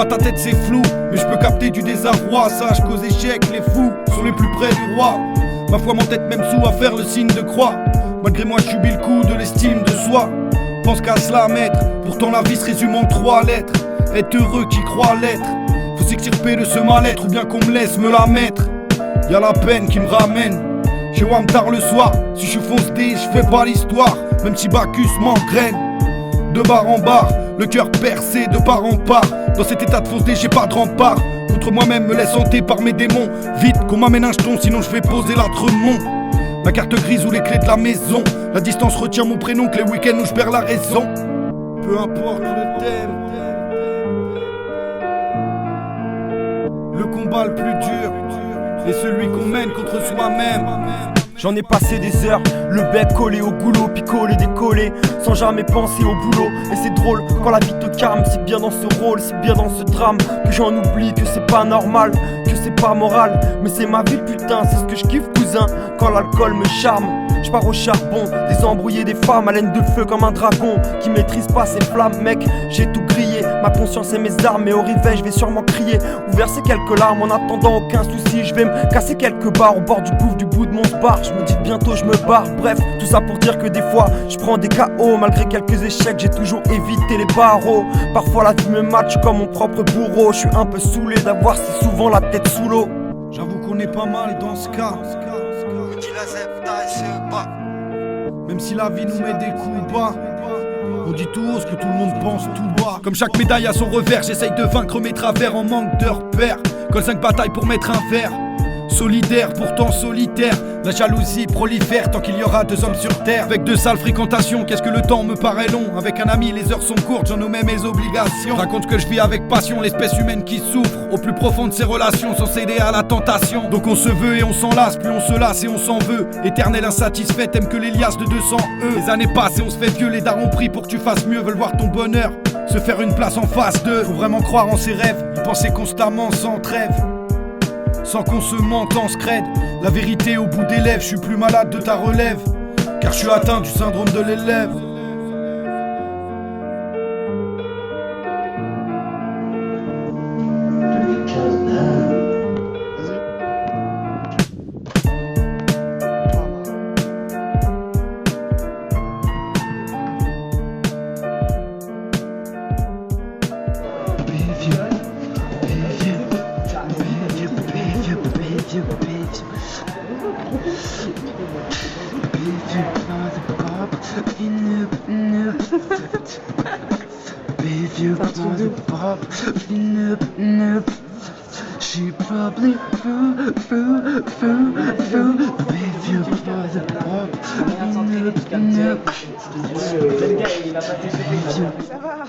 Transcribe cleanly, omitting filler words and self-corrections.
Moi ta tête c'est flou, mais je peux capter du désarroi. Sache qu'aux échecs les fous sont les plus près du roi. Ma foi m'entête même sous à faire le signe de croix. Malgré moi je subis le coup de l'estime de soi. Pense qu'à se la mettre, pourtant la vie se résume en 3 lettres. Être heureux qui croit l'être. Faut s'extirper de ce mal-être ou bien qu'on me laisse me la mettre. Y'a la peine qui me ramène chez Wam tard le soir. Si je suis fonce D, je fais pas l'histoire. Même si Bacchus m'engraine de bar en bar, le cœur percé de part en part. Dans cet état de fausse D, j'ai pas de rempart. Contre moi-même me laisse hanter par mes démons. Vite qu'on m'amène un jeton, sinon je vais poser la Tremont. Ma carte grise ou les clés de la maison. La distance retient mon prénom que les week-ends où je perds la raison. Peu importe le thème, le combat le plus dur est celui qu'on mène contre soi-même. J'en ai passé des heures, le bec collé au goulot, picolé, décollé, sans jamais penser au boulot. Et c'est drôle quand la vie te calme, c'est bien dans ce rôle, c'est bien dans ce drame que j'en oublie, que c'est pas normal, que c'est pas moral. Mais c'est ma vie putain, c'est ce que je kiffe cousin, quand l'alcool me charme. Je pars au charbon, des embrouillés, des femmes à laine de feu comme un dragon qui maîtrise pas ses flammes. Mec, j'ai tout grillé, ma conscience et mes armes. Et au réveil je vais sûrement crier ou verser quelques larmes. En attendant aucun souci, je vais me casser quelques barres au bord du gouffre du bout de mon bar. Je me dis que bientôt je me barre. Bref, tout ça pour dire que des fois je prends des KO. Malgré quelques échecs, j'ai toujours évité les barreaux. Parfois la vie me match comme mon propre bourreau. Je suis un peu saoulé d'avoir si souvent la tête sous l'eau. J'avoue qu'on est pas mal dans ce cas. Même si la vie nous met des coups bas, on dit tout haut ce que tout le monde pense tout bas. Comme chaque médaille a son revers, j'essaye de vaincre mes travers en manque de repères. Colle 5 batailles pour mettre un verre. Solidaire, pourtant solitaire. La jalousie prolifère tant qu'il y aura 2 hommes sur terre. Avec de sales fréquentations, qu'est-ce que le temps me paraît long. Avec un ami, les heures sont courtes, j'en ommets mes obligations. Raconte que je vis avec passion, l'espèce humaine qui souffre au plus profond de ses relations, sans céder à la tentation. Donc on se veut et on s'en lasse, plus on se lasse et on s'en veut. Éternel insatisfait, t'aimes que les liasses de 200 E. Les années passent et on se fait vieux, les darons prient pour que tu fasses mieux. Veulent voir ton bonheur se faire une place en face d'eux. Faut vraiment croire en ses rêves, y penser constamment sans trêve. Sans qu'on se mente en scred. La vérité au bout des lèvres, je suis plus malade de ta relève, car je suis atteint du syndrome de l'élève. She probably flew with you for the pop. Ça va.